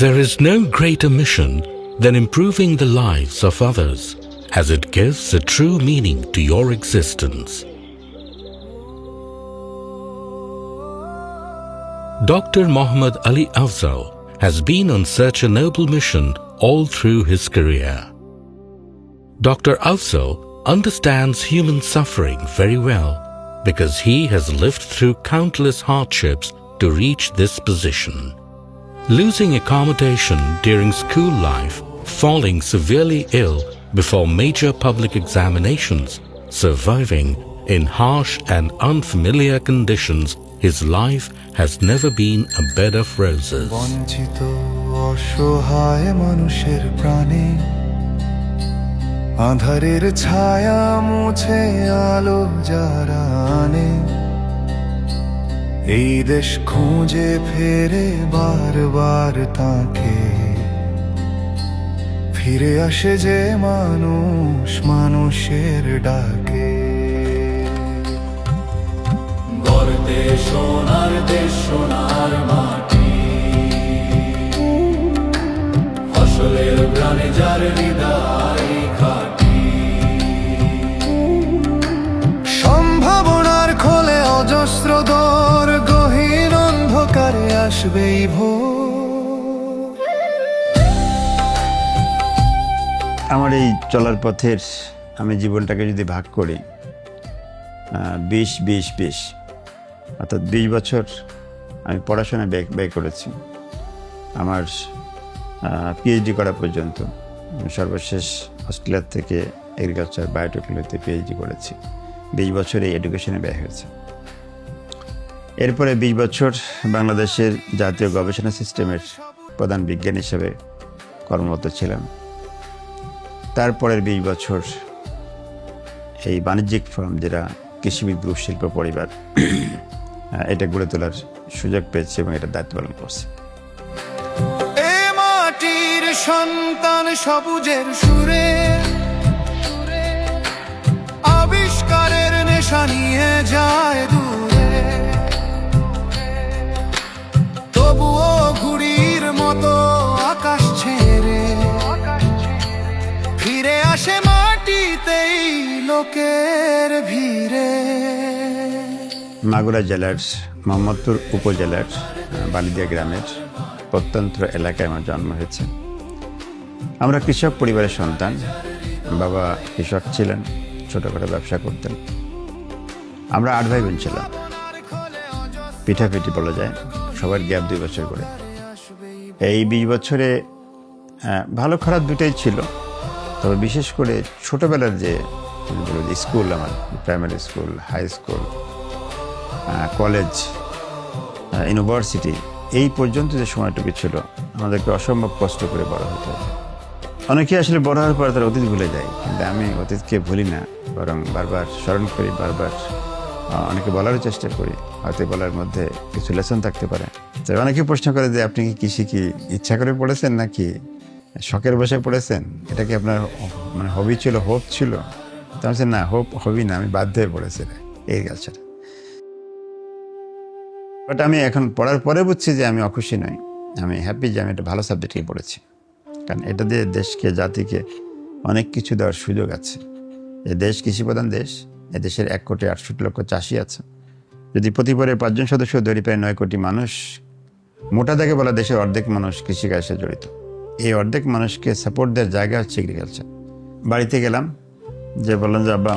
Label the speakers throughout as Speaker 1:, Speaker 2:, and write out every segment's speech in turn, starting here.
Speaker 1: There is no greater mission than improving the lives of others, as it gives a true meaning to your existence. Dr. Muhammad Ali Afzal has been on such a noble mission all through his career. Dr. Afzal understands human suffering very well because he has lived through countless hardships to reach this position. Losing accommodation during school life, falling severely ill before major public examinations, surviving in harsh and unfamiliar conditions, his life has never been a bed of roses.
Speaker 2: বঞ্চিত অসহায় মানুষের প্রাণে আঁধারের ছায়া মুছে আলো যারা আনে, এই দেশ খুঁজে ফেরে বারবার তাকে, ফিরে আসে যে মানুষ মানুষের ডাকে। গর্তে সোনার দেশ সোনার মাটি, ফসলের গ্রামে যার হৃদয় খাটি, সম্ভাবনার খোলে অজস্র দর, গহীন অন্ধকারে আসবেই ভোর।
Speaker 3: আমার এই চলার পথের আমি জীবনটাকে যদি ভাগ করি 20-20-20, অর্থাৎ 20 বছর আমি পড়াশোনায় ব্যয় করেছি। আমার পিএইচডি করা পর্যন্ত সর্বশেষ অস্ট্রেলিয়া থেকে এগ্রিকালচার বায়োটেকনোলজিতে পিএইচডি করেছি। 20 বছর এই এডুকেশনে ব্যয় হয়েছে। এরপরে 20 বছর বাংলাদেশের জাতীয় গবেষণা সিস্টেমের প্রধান বিজ্ঞানী হিসেবে কর্মরত ছিলাম। তারপরের 20 বছর এই বাণিজ্যিক ফার্ম, যেটা কৃষিবিদ গ্রুপ শিল্প পরিবার, এটা গড়ে তোলার সুযোগ পেয়েছি এবং এটা দায়িত্ব পালন করছি।
Speaker 2: এ মাটির সন্তান সবুজের সুরে, আবিষ্কারের নেশা নিয়ে যায় দূরে, তবুও ঘুড়ির মতো আকাশ ছেড়ে ফিরে আসে মাটিতেই লোকের ভিড়ে।
Speaker 3: মাগুরা জেলার মোহাম্মদপুর উপজেলার বালিদিয়া গ্রামের প্রত্যন্ত এলাকায় আমার জন্ম হয়েছে। আমরা কৃষক পরিবারের সন্তান। বাবা কৃষক ছিলেন, ছোটোখাটো ব্যবসা করতেন। আমরা 8 ভাই বোন ছিলাম, পিঠাপিঠি বলা যায়, সবার গ্যাপ 2 বছর করে। এই 20 বছরে ভালো খারাপ দুটাই ছিল, তবে বিশেষ করে ছোটোবেলার যে স্কুল, আমার primary school, high school, college, university, এই পর্যন্ত যে সময়টুকু ছিল আমাদেরকে অসম্ভব কষ্ট করে বড় হতে হবে। অনেকে আসলে বড় হওয়ার পর তার অতীত ভুলে যায়, কিন্তু আমি অতীতকে ভুলি না, বরং বারবার স্মরণ করি, বারবার অনেকে বলারও চেষ্টা করি। হয়তো বলার মধ্যে কিছু লেসন থাকতে পারে। তো অনেকে প্রশ্ন করে যে আপনি কি কৃষি কি ইচ্ছা করে পড়েছেন নাকি শখের বসে পড়েছেন? এটা কি আপনার মানে হবি ছিল, হোপ ছিল? তো আমি না, হবি না, আমি বাধ্য হয়ে পড়েছি এগ্রিকালচার। বাট আমি এখন পড়ার পরে বুঝছি যে আমি অখুশি নই, আমি হ্যাপি যে আমি একটা ভালো সাবজেক্টকে পড়েছি, কারণ এটা দিয়ে দেশকে, জাতিকে অনেক কিছু দেওয়ার সুযোগ আছে। এই দেশ কৃষিপ্রধান দেশ, এদেশের 1,68,00,000 চাষি আছে। যদি প্রতি পরিবারের 5 জন সদস্য ধরি, প্রায় 9 কোটি মানুষ, মোটা দাগে বলা দেশের অর্ধেক মানুষ কৃষিকাজের সাথে জড়িত। এই অর্ধেক মানুষকে সাপোর্ট দেওয়ার জায়গা হচ্ছে এগ্রিকালচার। বাড়িতে গেলাম, যে বললাম যে আব্বা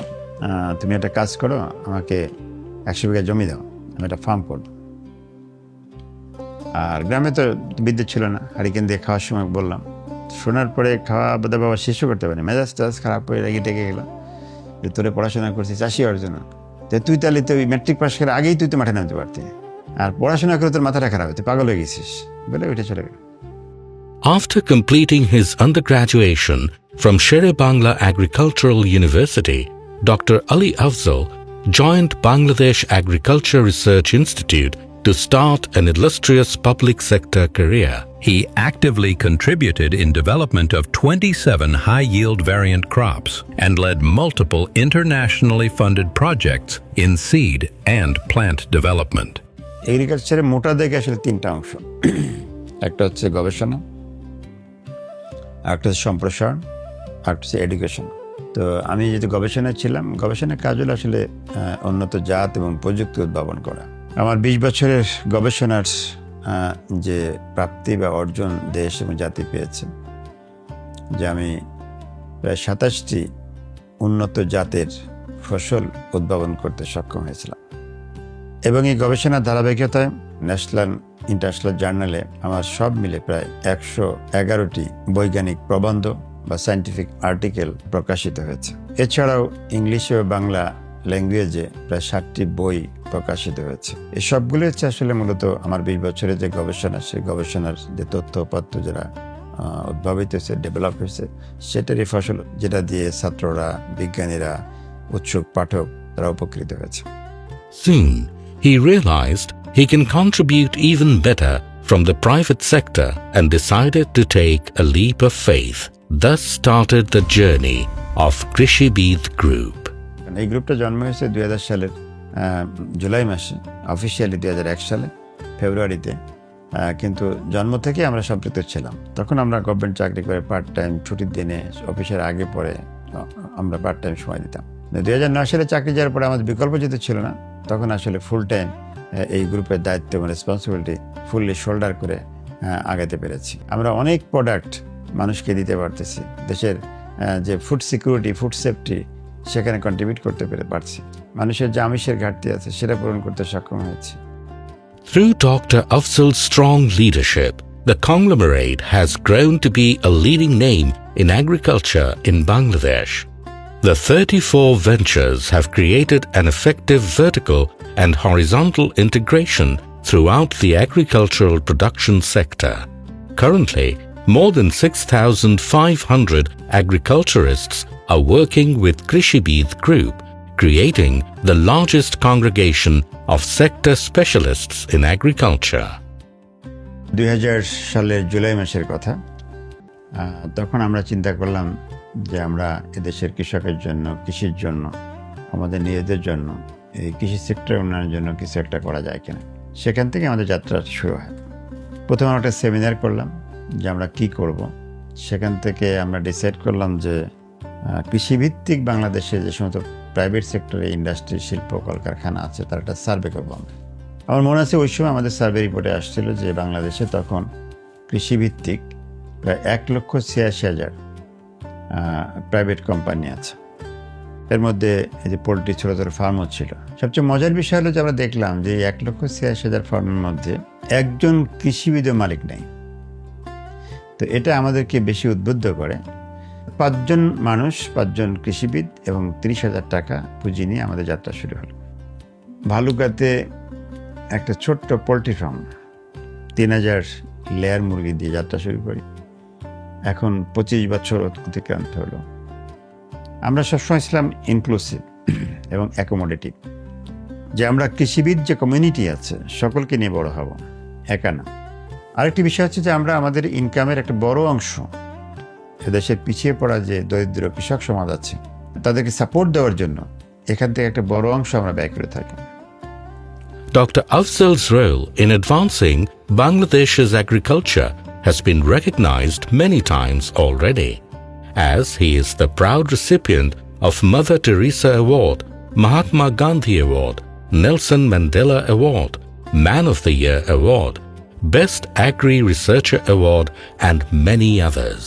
Speaker 3: তুমি একটা কাজ করো, আমাকে 100 বিঘা জমি দাও, আমি একটা ফার্ম করব। আর গ্রামে তো বিদ্যুৎ ছিল না, হারিকেন দিয়ে খাওয়ার সময় বললাম। শোনার পরে খাওয়া বাবা শেষও করতে পারি, মেজাজ খারাপ হয়ে রেগে টেগে গেলাম যে তোরে পড়াশোনা করছি চাষি হওয়ার জন্য, তুই তাহলে তো ম্যাট্রিক পাস করে আগেই তুই তো মাঠে নামতে পারতি, আর পড়াশোনা করে তোর মাথাটা খারাপ, তুই পাগল হয়ে গেছিস বলে উঠে চলে গেল।
Speaker 1: After completing his undergraduation from Sher-e-Bangla Agricultural University, Dr. Ali Afzal joined Bangladesh Agriculture Research Institute to start an illustrious public sector career.
Speaker 4: He actively contributed in development of 27 high-yield variant crops and led multiple internationally funded projects in seed and plant development.
Speaker 3: এগ্রিকালচারে মোটা দেখে আসলে তিনটা অংশ। একটা হচ্ছে গবেষণা, একটা হচ্ছে সম্প্রসারণ, আর একটা হচ্ছে এডুকেশন। তো আমি যেহেতু গবেষণায় ছিলাম, গবেষণার কাজ হলো আসলে উন্নত জাত এবং প্রযুক্তি উদ্ভাবন করা। আমার 20 বছরের গবেষণার যে প্রাপ্তি বা অর্জন দেশ এবং জাতি পেয়েছে, যে আমি প্রায় 27টি উন্নত জাতের ফসল উদ্ভাবন করতে সক্ষম হয়েছিলাম। এবং এই গবেষণার ধারাবাহিকতায় ন্যাশনাল ইন্টারন্যাশনাল জার্নালে আমার সব মিলে প্রায় 111টি বৈজ্ঞানিক প্রবন্ধ বা সায়েন্টিফিক আর্টিকেল প্রকাশিত হয়েছে। এছাড়াও ইংলিশ ও বাংলা ল্যাঙ্গুয়েজে প্রায় 60টি বই প্রকাশিত হয়েছে। এই সবগুলো হচ্ছে আসলে মূলত আমার 20 বছরের যে গবেষণা, সেই গবেষণার যে তথ্যপত্র যারা উদ্ভাবিত হয়েছে, ডেভেলপ হয়েছে, সেটারই ফসল, যেটা দিয়ে ছাত্ররা, বিজ্ঞানীরা, উৎসুক পাঠক তারা উপকৃত হয়েছে।
Speaker 1: Soon, he realized he can contribute even better from the private sector and decided to take a leap of faith. Thus started the journey of Krishibid Group.
Speaker 3: এই গ্রুপটা জন্ম হয়েছে 2000 সালের জুলাই মাসে, অফিসিয়ালি 2001 সালে ফেব্রুয়ারিতে, কিন্তু জন্ম থেকে আমরা সম্পৃক্ত ছিলাম। তখন আমরা গভর্নমেন্ট চাকরি করে পার্ট টাইম ছুটির দিনে অফিসের আগে পরে আমরা পার্ট টাইম সময় দিতাম। 2009 সালে চাকরি যাওয়ার পরে আমাদের বিকল্প যেতে ছিল না, তখন আসলে ফুল টাইম এই গ্রুপের দায়িত্ব এবং রেসপন্সিবিলিটি ফুললি শোল্ডার করে আগাতে পেরেছি। আমরা অনেক প্রোডাক্ট মানুষকে দিতে পারতেছি, দেশের যে ফুড সিকিউরিটি, ফুড সেফটি, সেখানে কন্ট্রিবিউট করতে পারছি। মানুষের যে আমিষের ঘাটতি আছে সেটা পূরণ করতে সক্ষম হয়েছি।
Speaker 1: Through Dr. Afzal's strong leadership, the conglomerate has grown to be a leading name in agriculture in Bangladesh. The 34 ventures have created an effective vertical and horizontal integration throughout the agricultural production sector. Currently, more than 6,500 agriculturists are working with Krishibid Group, creating the largest congregation of sector specialists in agriculture.
Speaker 3: 2000 সালের জুলাই মাসের কথা, তখন আমরা চিন্তা করলাম যে আমরা এদেশের কৃষকের জন্য, কৃষির জন্য, আমাদের নিজেদের জন্য, এই কৃষি সেক্টরের উন্নয়নের জন্য কিছু একটা করা যায় কিনা। সেখান থেকে আমাদের যাত্রা শুরু হয়। প্রথমে একটা সেমিনার করলাম যে আমরা কি করব। সেখান থেকে আমরা ডিসাইড করলাম যে কৃষিভিত্তিক বাংলাদেশে যে সমস্ত প্রাইভেট সেক্টরে ইন্ডাস্ট্রি, শিল্প, কলকারখানা আছে, তার একটা সার্ভে করবো আমরা। আমার মনে আছে ওই সময় আমাদের সার্ভে রিপোর্টে আসছিল যে বাংলাদেশে তখন কৃষিভিত্তিক প্রায় 1,86,000 প্রাইভেট কোম্পানি আছে। এর মধ্যে এই যে পোলট্রি, ছোটো ছোটো ফার্মও ছিল। সবচেয়ে মজার বিষয় হলো যে আমরা দেখলাম যে 1,86,000 ফার্মের মধ্যে একজন কৃষিবিদও মালিক নেই। তো এটা আমাদেরকে বেশি উদ্বুদ্ধ করে। 5 জন মানুষ, 5 জন কৃষিবিদ এবং 30,000 টাকা পুঁজি নিয়ে আমাদের যাত্রা শুরু হলো। ভালুকাতে একটা ছোট্ট পোলট্রি ফার্ম, 3000 লেয়ার মুরগি দিয়ে যাত্রা শুরু করি। এখন 25 বছর অতিক্রান্ত হলো। আমরা সবসময় ছিলাম ইনক্লুসিভ এবং অ্যাকোমোডেটিভ, যে আমরা কৃষিবিদ যে কমিউনিটি আছে সকলকে নিয়ে বড় হব, একা না। আরেকটি বিষয় হচ্ছে যে আমরা আমাদের ইনকামের একটা বড় অংশ এদেশের পিছিয়ে পড়া যে দরিদ্র কৃষক সমাজ আছে তাদেরকে সাপোর্ট দেওয়ার জন্য এখান থেকে একটা বড় অংশ আমরা ব্যয় করে থাকি।
Speaker 1: Dr. Afzal's role in advancing Bangladesh's agriculture has been recognized many times already, as he is the proud recipient of Mother Teresa Award, Mahatma Gandhi Award, Nelson Mandela Award, Man of the Year Award, Best Agri-Researcher Award, and many others.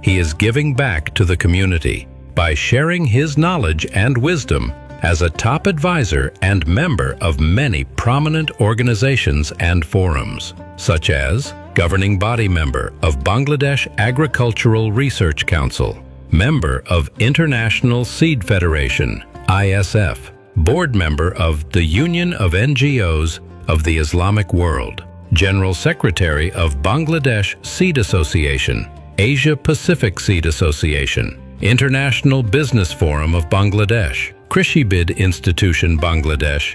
Speaker 4: He is giving back to the community by sharing his knowledge and wisdom as a top advisor and member of many prominent organizations and forums, such as Governing Body Member of Bangladesh Agricultural Research Council, Member of International Seed Federation, ISF, Board Member of the Union of NGOs of the Islamic World, General Secretary of Bangladesh Seed Association, Asia Pacific Seed Association, International Business Forum of Bangladesh, Krishibid Institution Bangladesh,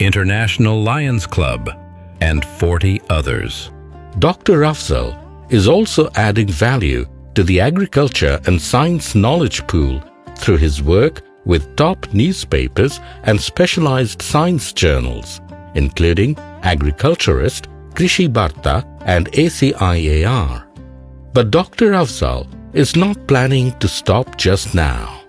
Speaker 4: International Lions Club, and 40 others.
Speaker 1: Dr. Afzal is also adding value to the agriculture and science knowledge pool through his work with top newspapers and specialized science journals, including Agriculturist, Krishi Barta, and ACIAR. But Dr. Afzal is not planning to stop just now.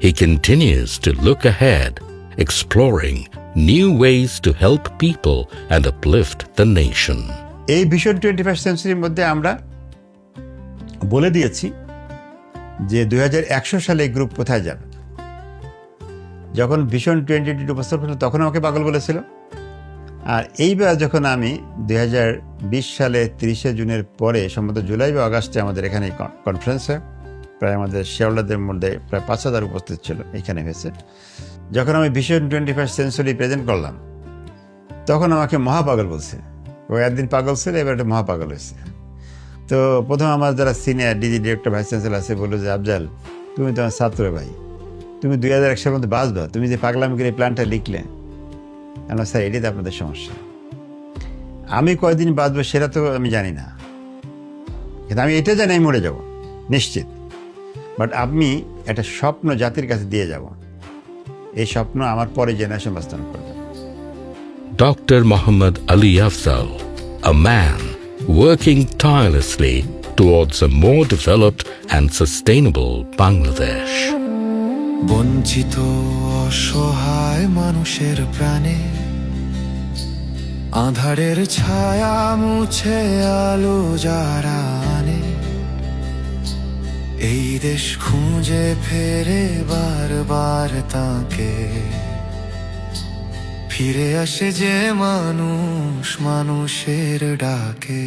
Speaker 1: He continues to look ahead, exploring new ways to help people and uplift the nation.
Speaker 3: এই vision 21st সেঞ্চুরির মধ্যে আমরা বলে দিয়েছি যে 2100 সালে এই group কোথায় যাবে। যখন ভিশন 2020 উপস্থাপন হলো তখন আমাকে পাগল বলেছিল, আর এইবার যখন আমি 2020 সালে 30শে জুনের পরে সম্ভবত জুলাই বা আগস্টে আমাদের এখানে কনফারেন্সে প্রায় আমাদের শেয়ারহোল্ডারদের মধ্যে প্রায় 5000 উপস্থিত ছিল এখানে হয়েছে, যখন আমি ভিশন 21st সেঞ্চুরি প্রেজেন্ট করলাম তখন আমাকে মহাপাগল বলছে। ও একদিন পাগল ছিল, এবার একটা মহাপাগল হয়েছে। তো প্রথম আমার যারা senior DG director vice chancellor আছে বললো যে আফজাল, তুমি তো আমার ছাত্র ভাই, তুমি 2001 সালের মধ্যে বাঁচবা, তুমি যে পাগলামি করে প্ল্যানটা লিখলে, কেন স্যার এটাই তো আপনাদের সমস্যা। আমি কয়দিন বাঁচবো সেটা তো আমি জানি না, কিন্তু আমি এটা জানি আমি মরে যাব নিশ্চিত। বাট আমি একটা স্বপ্ন জাতির কাছে দিয়ে যাব, এই স্বপ্ন আমার পরে জেনারেশন বাস্তবায়ন করবে।
Speaker 1: Dr. Muhammad Ali Afzal, a man working tirelessly towards a more developed and sustainable Bangladesh.
Speaker 2: বঞ্চিত অসহায় মানুষের প্রাণে আঁধারের ছায়া মুছে আলো যারা আনে, এই দেশ খুঁজে ফেরে বারবার তাকে, ফিরে আসে যে মানুষ মানুষের ডাকে।